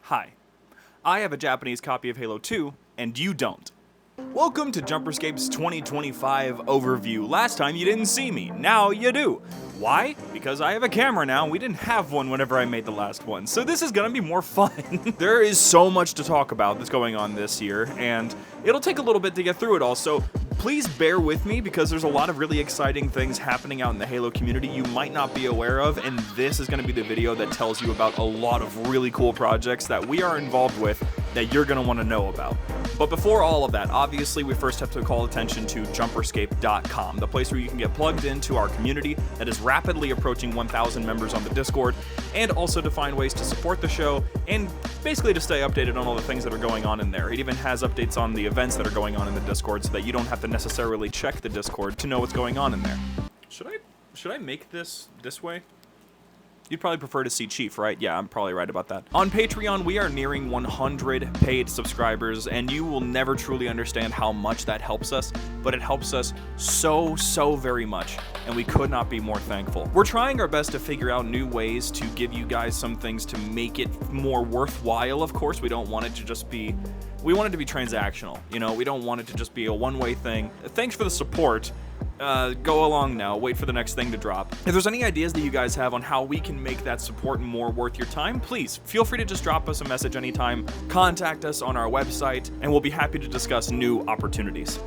Hi, I have a Japanese copy of Halo 2, and you don't. Welcome to JumperScape's 2025 overview. Last time you didn't see me, now you do. Why? Because I have a camera now, and we didn't have one whenever I made the last one, so this is gonna be more fun. There is so much to talk about that's going on this year, and it'll take a little bit to get through it all, so please bear with me because there's a lot of really exciting things happening out in the Halo community you might not be aware of, and this is going to be the video that tells you about a lot of really cool projects that we are involved with that you're going to want to know about. But before all of that, obviously we first have to call attention to JumperScape.com, the place where you can get plugged into our community that is rapidly approaching 1,000 members on the Discord, and also to find ways to support the show, and basically to stay updated on all the things that are going on in there. It even has updates on the events that are going on in the Discord so that you don't have to necessarily check the Discord to know what's going on in there. Should I make this way? You'd probably prefer to see Chief, right? Yeah, I'm probably right about that. On Patreon, we are nearing 100 paid subscribers, and you will never truly understand how much that helps us, but it helps us so very much, and we could not be more thankful. We're trying our best to figure out new ways to give you guys some things to make it more worthwhile, of course. We don't want it to just be... We want it to be transactional, you know? We don't want it to just be a one-way thing. Thanks for the support. Go along now, wait for the next thing to drop. If there's any ideas that you guys have on how we can make that support more worth your time, please feel free to just drop us a message anytime, contact us on our website, and we'll be happy to discuss new opportunities.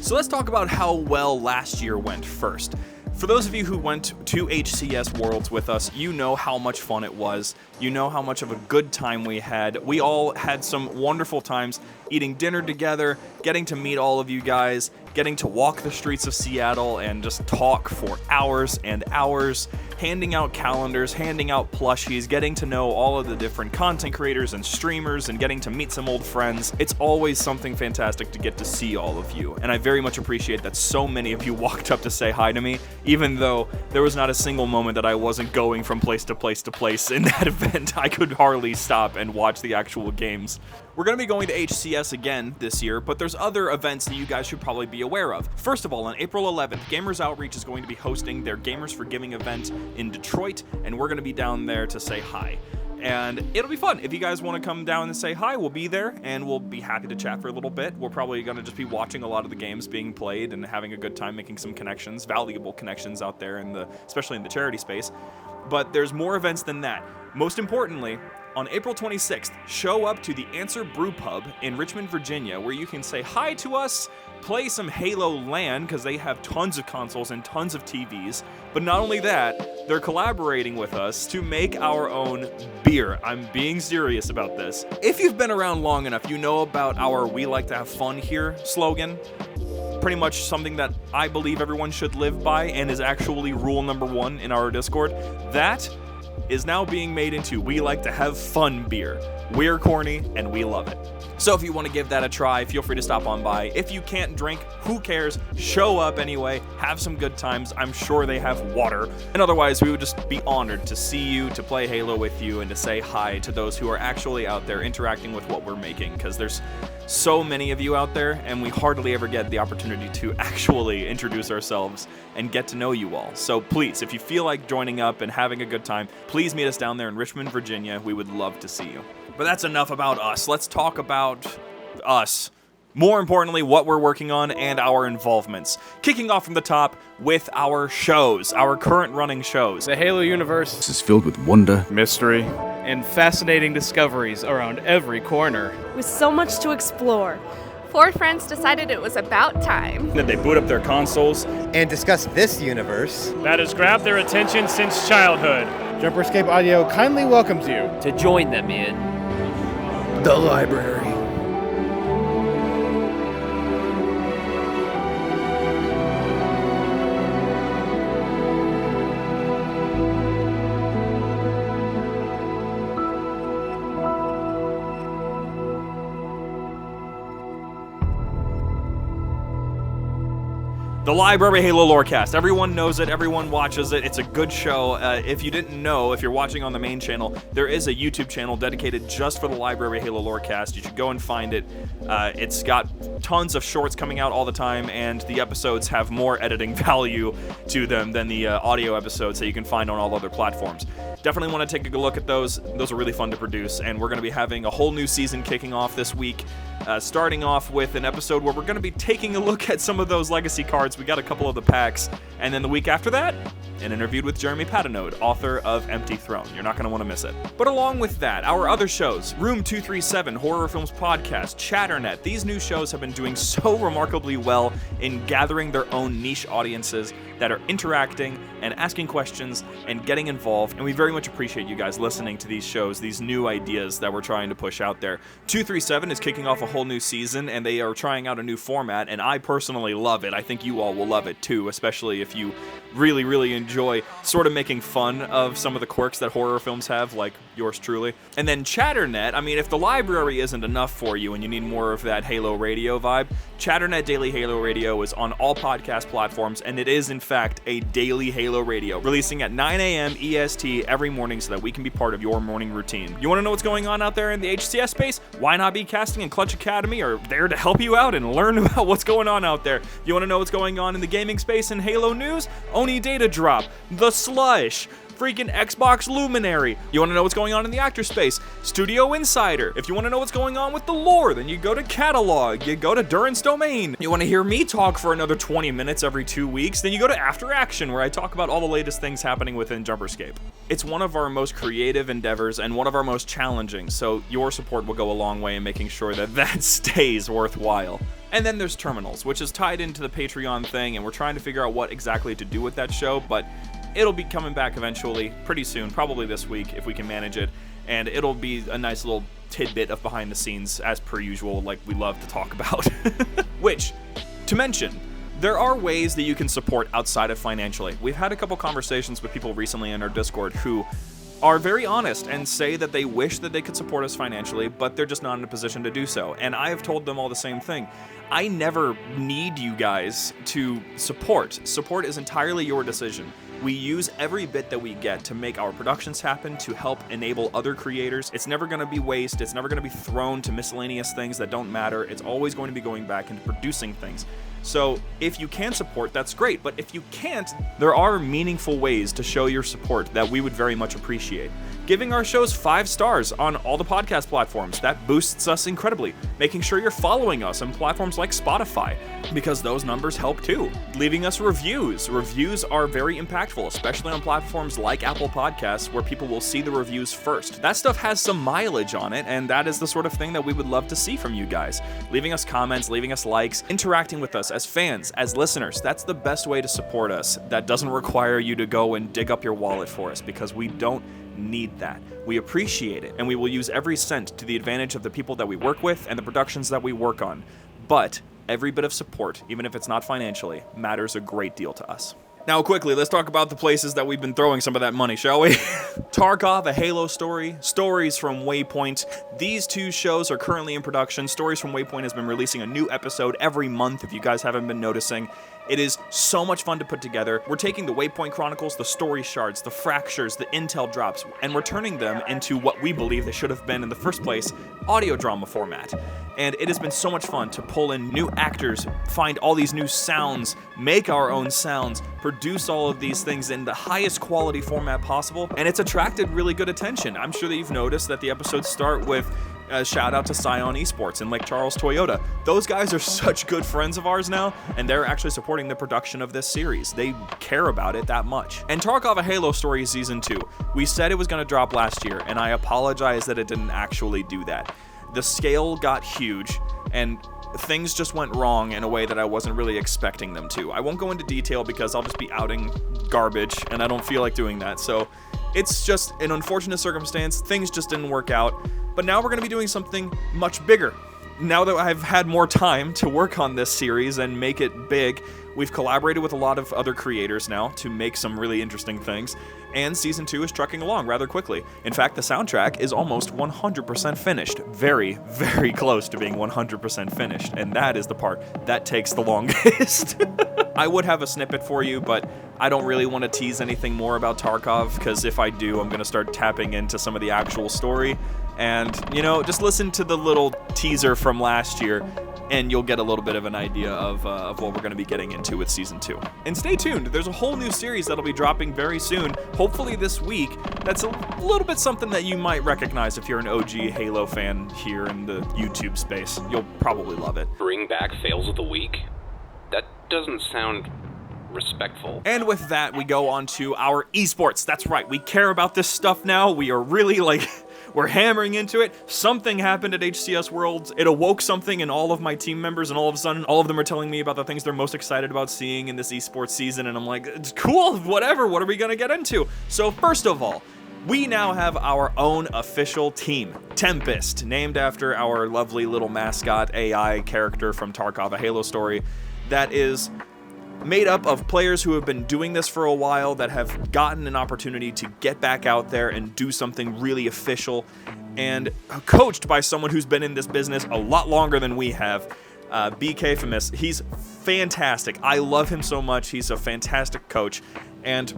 So let's talk about how well last year went first. For those of you who went to HCS Worlds with us, you know how much fun it was. You know how much of a good time we had. We all had some wonderful times eating dinner together, getting to meet all of you guys, getting to walk the streets of Seattle and just talk for hours and hours, handing out calendars, handing out plushies, getting to know all of the different content creators and streamers, and getting to meet some old friends. It's always something fantastic to get to see all of you, and I very much appreciate that so many of you walked up to say hi to me, even though there was not a single moment that I wasn't going from place to place to place in that event. I could hardly stop and watch the actual games. We're going to be going to HCS again this year, but there's other events that you guys should probably be aware of. First of all, on April 11th, Gamers Outreach is going to be hosting their Gamers for Giving event in Detroit, and we're going to be down there to say hi. And it'll be fun. If you guys want to come down and say hi, we'll be there, and we'll be happy to chat for a little bit. We're probably going to just be watching a lot of the games being played and having a good time making some connections, valuable connections out there, especially in the charity space. But there's more events than that. Most importantly, on April 26th, show up to the Answer Brew Pub in Richmond, Virginia, where you can say hi to us, play some Halo LAN, because they have tons of consoles and tons of TVs. But not only that, they're collaborating with us to make our own beer. I'm being serious about this. If you've been around long enough, you know about our "We like to have fun here" slogan. Pretty much something that I believe everyone should live by and is actually rule number one in our Discord. That is now being made into "We like to have fun" beer. We're corny and we love it. So if you want to give that a try, feel free to stop on by. If you can't drink, who cares? Show up anyway, have some good times. I'm sure they have water. And otherwise, we would just be honored to see you, to play Halo with you, and to say hi to those who are actually out there interacting with what we're making, because there's so many of you out there, and we hardly ever get the opportunity to actually introduce ourselves and get to know you all. So please, if you feel like joining up and having a good time, please meet us down there in Richmond, Virginia. We would love to see you. But that's enough about us. Let's talk about us. More importantly, what we're working on and our involvements. Kicking off from the top with our shows, our current running shows. The Halo universe is filled with wonder, mystery, and fascinating discoveries around every corner. With so much to explore. Four friends decided it was about time. Then they boot up their consoles and discuss this universe that has grabbed their attention since childhood. JumperScape Audio kindly welcomes you to join them in the library. The Library Halo Lorecast. Everyone knows it. Everyone watches it. It's a good show. If you didn't know, if you're watching on the main channel, there is a YouTube channel dedicated just for the Library Halo Lorecast. You should go and find it. It's got tons of shorts coming out all the time, and the episodes have more editing value to them than the audio episodes that you can find on all other platforms. Definitely want to take a look at those. Those are really fun to produce, and we're going to be having a whole new season kicking off this week. Starting off with an episode where we're going to be taking a look at some of those legacy cards. We got a couple of the packs, and then the week after that, an interview with Jeremy Patinode, author of Empty Throne. You're not going to want to miss it. But along with that, our other shows, Room 237, Horror Films Podcast, Chatternet, these new shows have been doing so remarkably well in gathering their own niche audiences that are interacting and asking questions and getting involved, and we very much appreciate you guys listening to these shows, these new ideas that we're trying to push out there. 237 is kicking off a whole new season, and they are trying out a new format, and I personally love it. I think you all will love it too, especially if you really, really enjoy sort of making fun of some of the quirks that horror films have, like yours truly. And then Chatternet, I mean, if the library isn't enough for you and you need more of that Halo Radio vibe, Chatternet Daily Halo Radio is on all podcast platforms, and it is, in fact, a daily Halo Radio, releasing at 9 a.m. EST every morning so that we can be part of your morning routine. You want to know what's going on out there in the HCS space? Why Not Be Casting and Clutch Academy are there to help you out and learn about what's going on out there. You want to know what's going on in the gaming space and Halo news? Oni Data Drop, The Slush, freaking Xbox Luminary. You want to know what's going on in the actor space? Studio Insider. If you want to know what's going on with the lore, then you go to Catalog, you go to Durance Domain. You want to hear me talk for another 20 minutes every 2 weeks, then you go to After Action, where I talk about all the latest things happening within JumperScape. It's one of our most creative endeavors and one of our most challenging, so your support will go a long way in making sure that that stays worthwhile. And then there's Terminals, which is tied into the Patreon thing, and we're trying to figure out what exactly to do with that show, but it'll be coming back eventually, pretty soon, probably this week if we can manage it, and it'll be a nice little tidbit of behind the scenes, as per usual, like we love to talk about. Which, to mention, there are ways that you can support outside of financially. We've had a couple conversations with people recently in our Discord who are very honest and say that they wish that they could support us financially, but they're just not in a position to do so. And I have told them all the same thing. I never need you guys to support. Support is entirely your decision. We use every bit that we get to make our productions happen, to help enable other creators. It's never going to be waste. It's never going to be thrown to miscellaneous things that don't matter. It's always going to be going back into producing things. So if you can support, that's great. But if you can't, there are meaningful ways to show your support that we would very much appreciate. Giving our shows 5 stars on all the podcast platforms, that boosts us incredibly. Making sure you're following us on platforms like Spotify, because those numbers help too. Leaving us reviews. Reviews are very impactful, especially on platforms like Apple Podcasts, where people will see the reviews first. That stuff has some mileage on it, and that is the sort of thing that we would love to see from you guys. Leaving us comments, leaving us likes, interacting with us as fans, as listeners. That's the best way to support us. That doesn't require you to go and dig up your wallet for us, because we don't need that. We appreciate it, and we will use every cent to the advantage of the people that we work with and the productions that we work on. But every bit of support, even if it's not financially, matters a great deal to us. Now quickly, let's talk about the places that we've been throwing some of that money, shall we? Tarkov, a Halo story, Stories from Waypoint. These 2 shows are currently in production. Stories from Waypoint has been releasing a new episode every month, if you guys haven't been noticing. It is so much fun to put together. We're taking the Waypoint Chronicles, the story shards, the fractures, the intel drops, and we're turning them into what we believe they should have been in the first place, audio drama format. And it has been so much fun to pull in new actors, find all these new sounds, make our own sounds, produce all of these things in the highest quality format possible, and it's attracted really good attention. I'm sure that you've noticed that the episodes start with a shout out to Scion Esports and Lake Charles Toyota. Those guys are such good friends of ours now, and they're actually supporting the production of this series. They care about it that much. And Tarkov, a Halo story Season 2. We said it was going to drop last year, and I apologize that it didn't actually do that. The scale got huge, and things just went wrong in a way that I wasn't really expecting them to. I won't go into detail because I'll just be outing garbage, and I don't feel like doing that. So it's just an unfortunate circumstance. Things just didn't work out. But now we're going to be doing something much bigger. Now that I've had more time to work on this series and make it big, we've collaborated with a lot of other creators now to make some really interesting things, and Season 2 is trucking along rather quickly. In fact, the soundtrack is almost 100% finished. Very, very close to being 100% finished, and that is the part that takes the longest. I would have a snippet for you, but I don't really want to tease anything more about Tarkov, because if I do, I'm going to start tapping into some of the actual story. And, you know, just listen to the little teaser from last year, and you'll get a little bit of an idea of what we're going to be getting into with Season 2. And stay tuned, there's a whole new series that'll be dropping very soon, hopefully this week, that's a little bit something that you might recognize if you're an OG Halo fan here in the YouTube space. You'll probably love it. Bring back fails of the week? That doesn't sound respectful. And with that, we go on to our esports. That's right, we care about this stuff now. We are really we're hammering into it. Something happened at HCS Worlds. It awoke something in all of my team members, and all of a sudden, all of them are telling me about the things they're most excited about seeing in this esports season, and I'm like, it's cool, whatever, what are we gonna get into? So first of all, we now have our own official team, Tempest, named after our lovely little mascot AI character from Tarkov, a Halo story, that is made up of players who have been doing this for a while, that have gotten an opportunity to get back out there and do something really official, and coached by someone who's been in this business a lot longer than we have, BK Famous. He's fantastic. I love him so much. He's a fantastic coach, and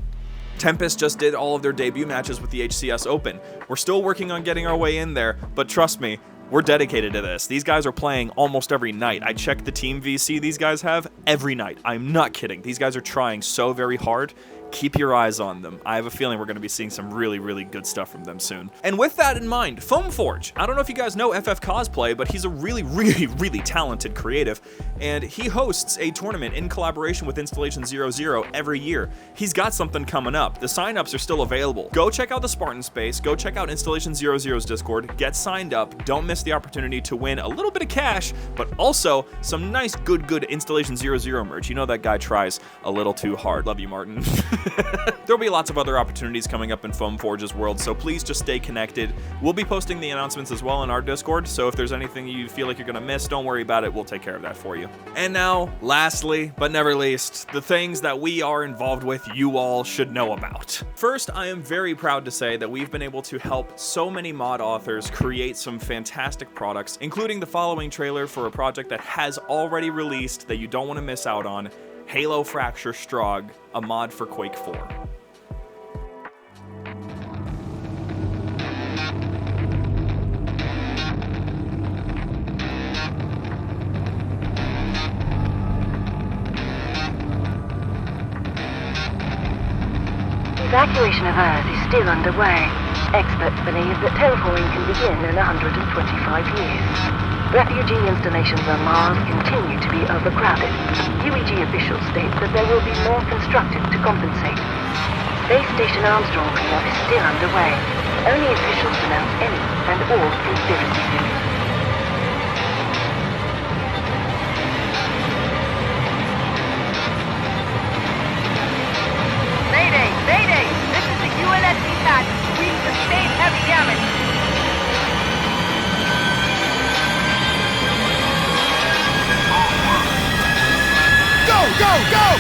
Tempest just did all of their debut matches with the HCS Open. We're still working on getting our way in there, but trust me, we're dedicated to this. These guys are playing almost every night. I check the team VC these guys have every night. I'm not kidding. These guys are trying so very hard. Keep your eyes on them. I have a feeling we're going to be seeing some really, really good stuff from them soon. And with that in mind, Foamforge. I don't know if you guys know FF Cosplay, but he's a really, really, really talented creative, and he hosts a tournament in collaboration with Installation 00 every year. He's got something coming up. The signups are still available. Go check out the Spartan Space. Go check out Installation 00's Discord. Get signed up. Don't miss the opportunity to win a little bit of cash, but also some nice, good Installation 00 merch. You know that guy tries a little too hard. Love you, Martin. There'll be lots of other opportunities coming up in Foamforge's world, so please just stay connected. We'll be posting the announcements as well in our Discord, so if there's anything you feel like you're gonna miss, don't worry about it, we'll take care of that for you. And now, lastly, but never least, the things that we are involved with you all should know about. First, I am very proud to say that we've been able to help so many mod authors create some fantastic products, including the following trailer for a project that has already released that you don't want to miss out on, Halo Fracture Strogg, a mod for Quake 4. Evacuation of Earth is still underway. Experts believe that terraforming can begin in 125 years. Refugee installations on Mars continue to be overcrowded. UEG officials state that there will be more constructed to compensate. Space Station Armstrong cleanup is still underway. Only officials announce any and all conspiracy theories. Mayday! Mayday! This is the ULSC patch. We've sustained heavy damage. Go!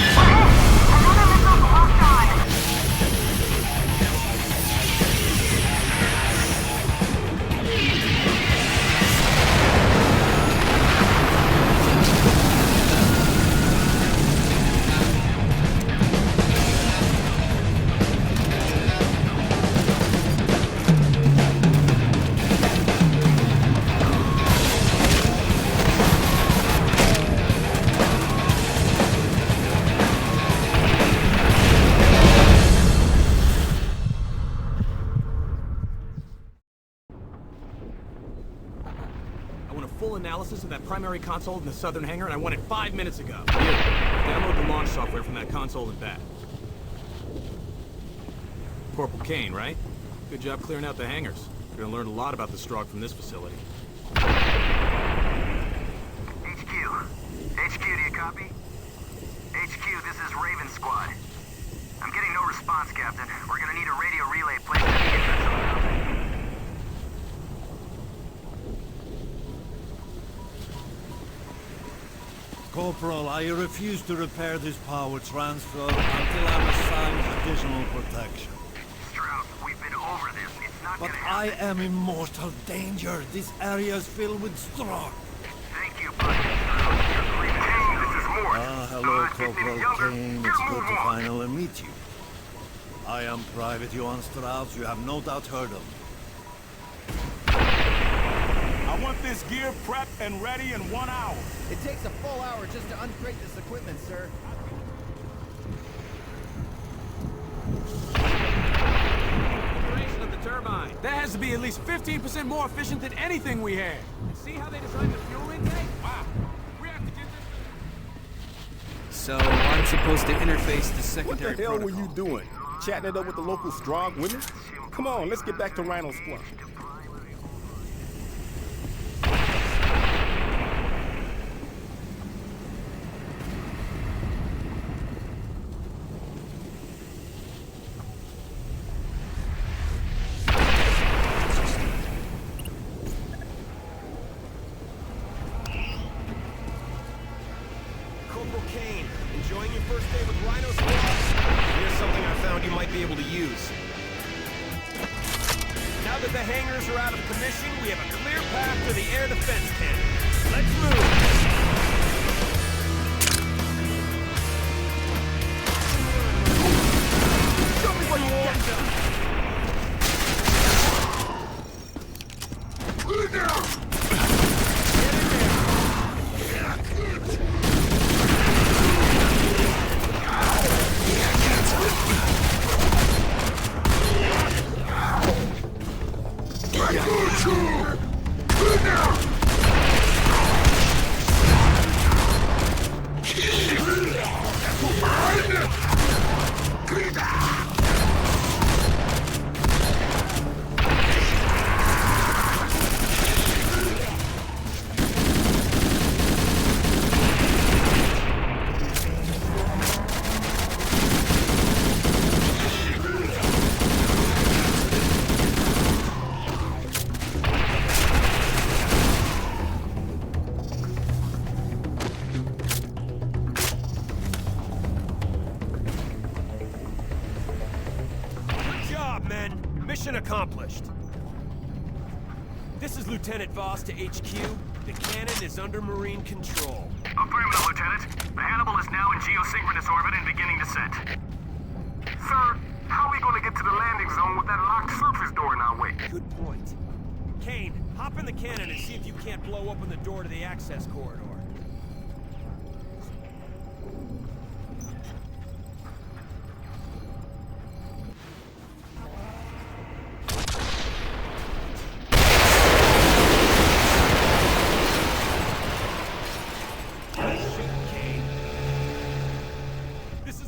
Analysis of that primary console in the southern hangar, and I want it 5 minutes ago. Here, download the launch software from that console and back. Corporal Kane, right? Good job clearing out the hangars. You're gonna learn a lot about the Strogg from this facility. HQ. HQ, do you copy? HQ, this is Raven Squad. I'm getting no response, Captain. We're gonna need a radio relay placed at the entrance of the building. Corporal, I refuse to repair this power transfer until I'm assigned additional protection. Strauss, we've been over this. It's not But gonna I happen. am in mortal danger. This area is filled with Strogg. Thank you, buddy. Strauss, you're great. Hey, this is more. Hello, Corporal Kane. It's good to finally meet you. I am Private Johan Strauss. You have no doubt heard of me. I want this gear prepped and ready in 1 hour. It takes a full hour just to uncrate this equipment, sir. Configuration of the turbine. That has to be at least 15% more efficient than anything we had. See how they designed the fuel intake? Wow. We have to get this. So I'm supposed to interface the secondary What the hell protocol. were you doing? Chatting it up with the local strong women? Come on, let's get back to Rhino Squad. Corporal Kane, enjoying your first day with Rhino Squad? Here's something I found you might be able to use. Now that the hangars are out of commission, we have a clear path to the air defense cannon. Let's move! Show me what you got! Mission accomplished. This is Lieutenant Voss to HQ. The cannon is under Marine control. Affirmative, Lieutenant. The Hannibal is now in geosynchronous orbit and beginning descent. Sir, how are we going to get to the landing zone with that locked surface door in our way? Good point. Kane, hop in the cannon and see if you can't blow open the door to the access corridor.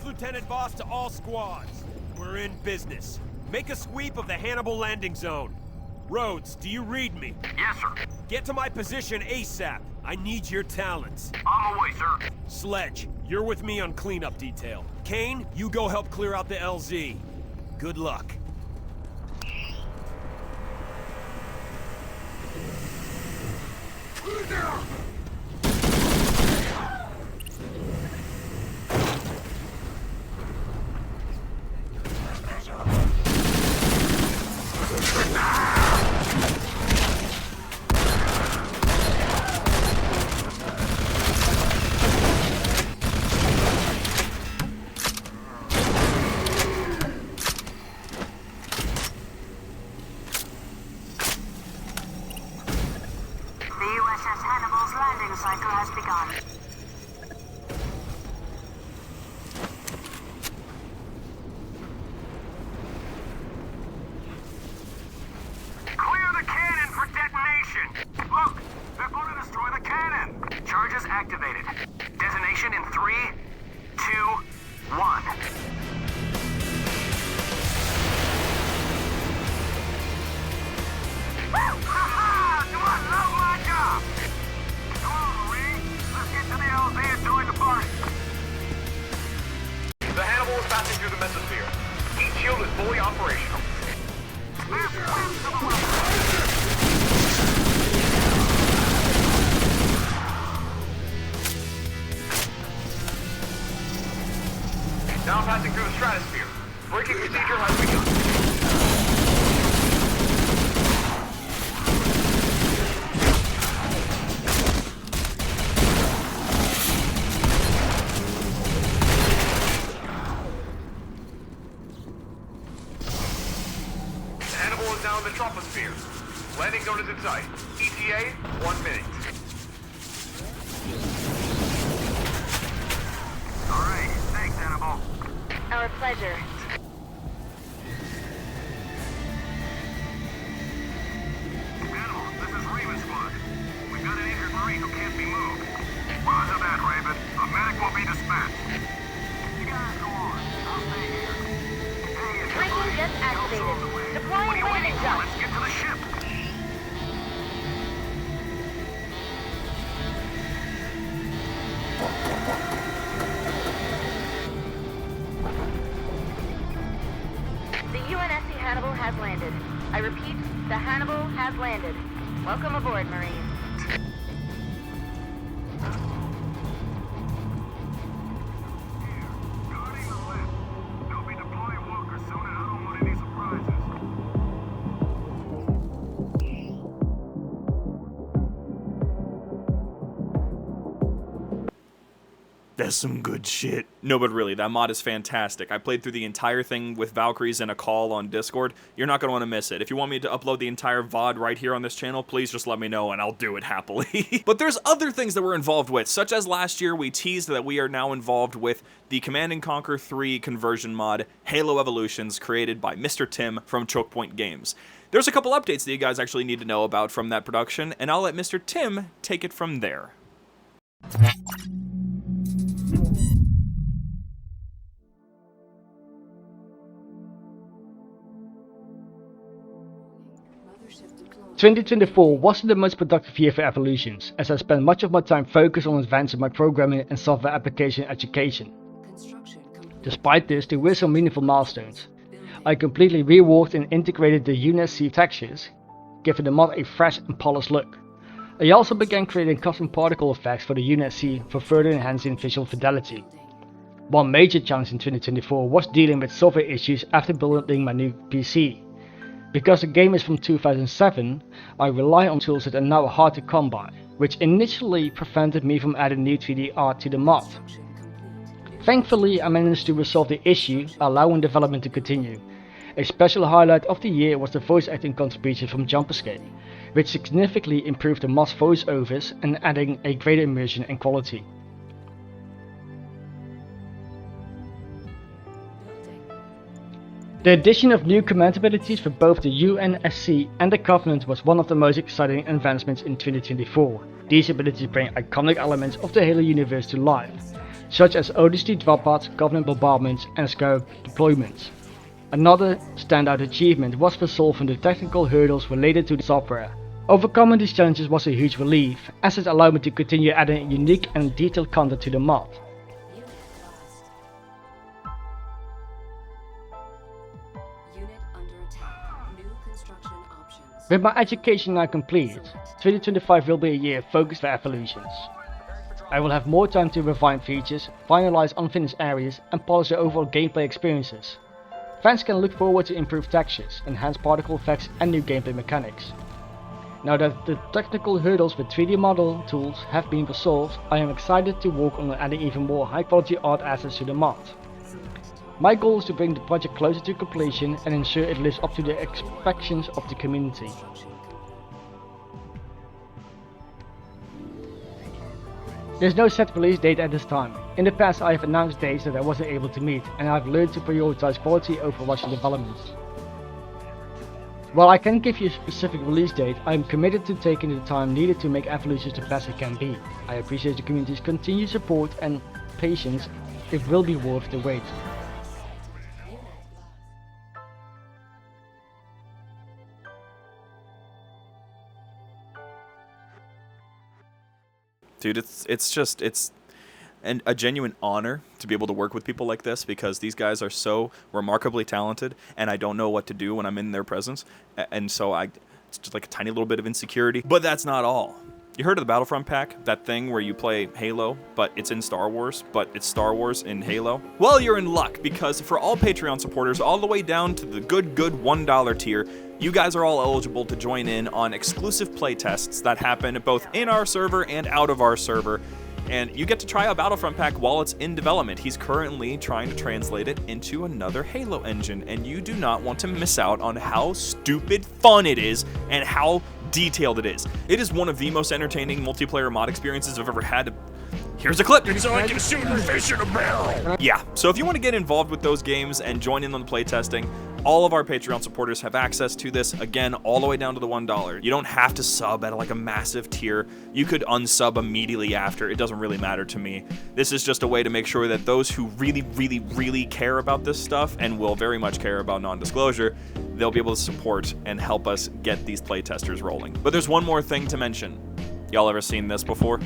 Lieutenant Voss to all squads. We're in business. Make a sweep of the Hannibal landing zone. Rhodes, do you read me? Yes, sir. Get to my position ASAP. I need your talents. On my way, sir. Sledge, you're with me on cleanup detail. Kane, you go help clear out the LZ. Good luck. cycle has begun. Clear the cannon for detonation! Look! They're going to destroy the cannon! Charges activated. Detonation in 3, 2, 1. Do I love my job? Come on, Marine. Let's get to the LZ and join the party. The Hannibal is passing through the mesosphere. Heat shield is fully operational. ETA, 1 minute. Alright, thanks, Hannibal. Our pleasure. Hannibal, this is Raven Squad. We've got an injured Marine who can't be moved. Roger that, Raven. A medic will be dispatched. You guys go on. I'll stay here. Hey, it's Braking jet activated. Deploying landing jump. Let's get to the ship. The UNSC Hannibal has landed. I repeat, the Hannibal has landed. Welcome aboard, Marine. That's some good shit. No, but really, that mod is fantastic. I played through the entire thing with Valkyries in a call on Discord. You're not going to want to miss it. If you want me to upload the entire VOD right here on this channel, please just let me know and I'll do it happily. But there's other things that we're involved with, such as last year we teased that we are now involved with the Command & Conquer 3 conversion mod, Halo Evolutions, created by Mr. Tim from Choke Point Games. There's a couple updates that you guys actually need to know about from that production, and I'll let Mr. Tim take it from there. "2024 wasn't the most productive year for Evolutions, as I spent much of my time focused on advancing my programming and software application education. Despite this, there were some meaningful milestones. I completely reworked and integrated the UNSC textures, giving the mod a fresh and polished look. I also began creating custom particle effects for the UNSC for further enhancing visual fidelity. One major challenge in 2024 was dealing with software issues after building my new PC. Because the game is from 2007, I rely on tools that are now hard to come by, which initially prevented me from adding new 3D art to the mod. Thankfully, I managed to resolve the issue, allowing development to continue. A special highlight of the year was the voice acting contribution from JumperScape, which significantly improved the mod's voiceovers and adding a greater immersion and quality. The addition of new command abilities for both the UNSC and the Covenant was one of the most exciting advancements in 2024. These abilities bring iconic elements of the Halo universe to life, such as odst drop pods, Covenant bombardments and Scarab deployments. Another standout achievement was for solving the technical hurdles related to the software. Overcoming these challenges was a huge relief, as it allowed me to continue adding unique and detailed content to the mod. With my education now completed, 2025 will be a year focused for Evolutions. I will have more time to refine features, finalize unfinished areas and polish the overall gameplay experiences. Fans can look forward to improved textures, enhanced particle effects and new gameplay mechanics. Now that the technical hurdles with 3D model tools have been resolved, I am excited to work on adding even more high quality art assets to the mod. My goal is to bring the project closer to completion and ensure it lives up to the expectations of the community. There's no set release date at this time. In the past I have announced dates that I wasn't able to meet, and I've learned to prioritize quality over rushing developments. While I can't give you a specific release date, I am committed to taking the time needed to make Evolutions the best it can be. I appreciate the community's continued support and patience. It will be worth the wait. Dude, it's a genuine honor to be able to work with people like this, because these guys are so remarkably talented and I don't know what to do when I'm in their presence, and so it's just like a tiny little bit of insecurity. But that's not all. You heard of the Battlefront pack? That thing where you play Halo, but it's in Star Wars, but it's Star Wars in Halo? Well, you're in luck, because for all Patreon supporters all the way down to the good $1 tier, you guys are all eligible to join in on exclusive playtests that happen both in our server and out of our server. And you get to try out Battlefront pack while it's in development. He's currently trying to translate it into another Halo engine, and you do not want to miss out on how stupid fun it is and how detailed it is. It is one of the most entertaining multiplayer mod experiences I've ever had. Here's a clip. So I can shoot a fish in a barrel. Yeah, so if you want to get involved with those games and join in on the playtesting, all of our Patreon supporters have access to this, again, all the way down to the $1. You don't have to sub at like a massive tier. You could unsub immediately after. It doesn't really matter to me. This is just a way to make sure that those who really, really, really care about this stuff and will very much care about non-disclosure, they'll be able to support and help us get these playtesters rolling. But there's one more thing to mention. Y'all ever seen this before?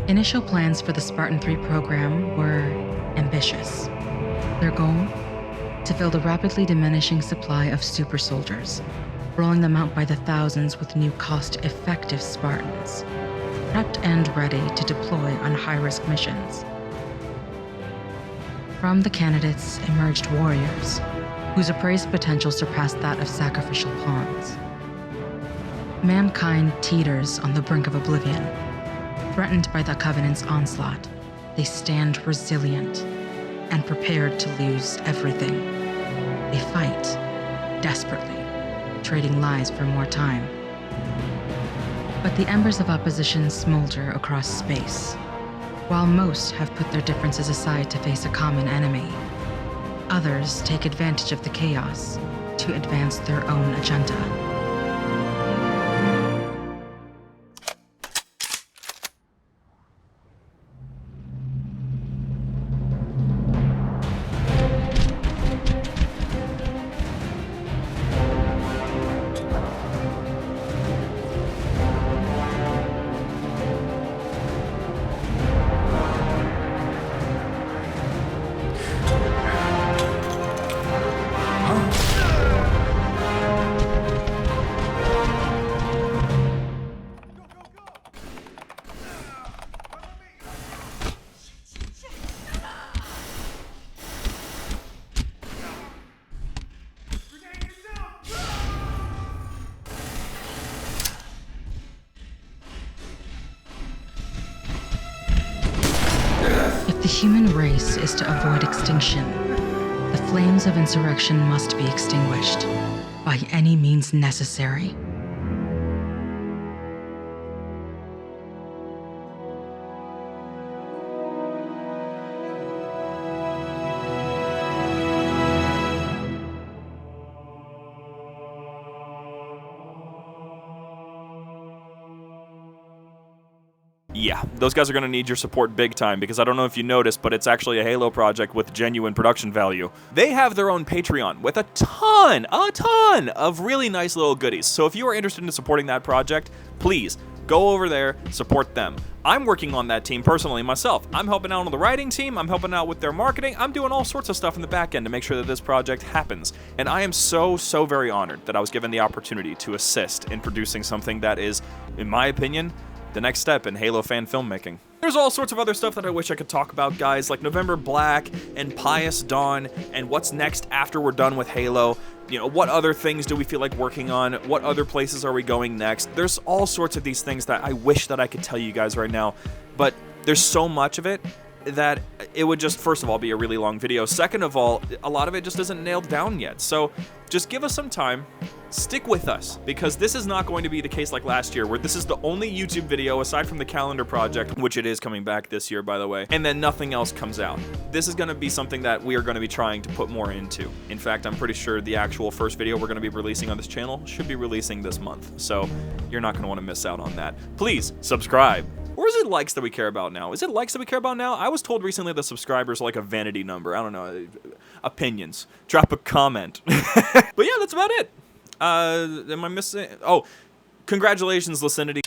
Initial plans for the Spartan 3 program were ambitious. Their goal? To fill the rapidly diminishing supply of super soldiers, rolling them out by the thousands with new cost-effective Spartans, prepped and ready to deploy on high-risk missions. From the candidates emerged warriors, whose appraised potential surpassed that of sacrificial pawns. Mankind teeters on the brink of oblivion. Threatened by the Covenant's onslaught, they stand resilient and prepared to lose everything. They fight, desperately, trading lives for more time. But the embers of opposition smolder across space. While most have put their differences aside to face a common enemy, others take advantage of the chaos to advance their own agenda. If the human race is to avoid extinction, the flames of insurrection must be extinguished by any means necessary. Yeah, those guys are going to need your support big time, because I don't know if you noticed, but it's actually a Halo project with genuine production value. They have their own Patreon with a ton of really nice little goodies. So if you are interested in supporting that project, please go over there, support them. I'm working on that team personally myself. I'm helping out on the writing team, I'm helping out with their marketing, I'm doing all sorts of stuff in the back end to make sure that this project happens. And I am so very honored that I was given the opportunity to assist in producing something that is, in my opinion, the next step in Halo fan filmmaking. There's all sorts of other stuff that I wish I could talk about, guys, like November Black and Pious Dawn and what's next after we're done with Halo. You know, what other things do we feel like working on? What other places are we going next? There's all sorts of these things that I wish that I could tell you guys right now, but there's so much of it that it would just, first of all, be a really long video. Second of all, a lot of it just isn't nailed down yet. So just give us some time, stick with us, because this is not going to be the case like last year, where this is the only YouTube video aside from the calendar project, which it is coming back this year, by the way, and then nothing else comes out. This is going to be something that we are going to be trying to put more into. In fact, I'm pretty sure the actual first video we're going to be releasing on this channel should be releasing this month, so you're not going to want to miss out on that. Please subscribe. Or is it likes that we care about now? Is it likes that we care about now? I was told recently that subscribers are like a vanity number. I don't know. Opinions. Drop a comment. But yeah, that's about it. Am I missing? Oh, congratulations, Lucinity.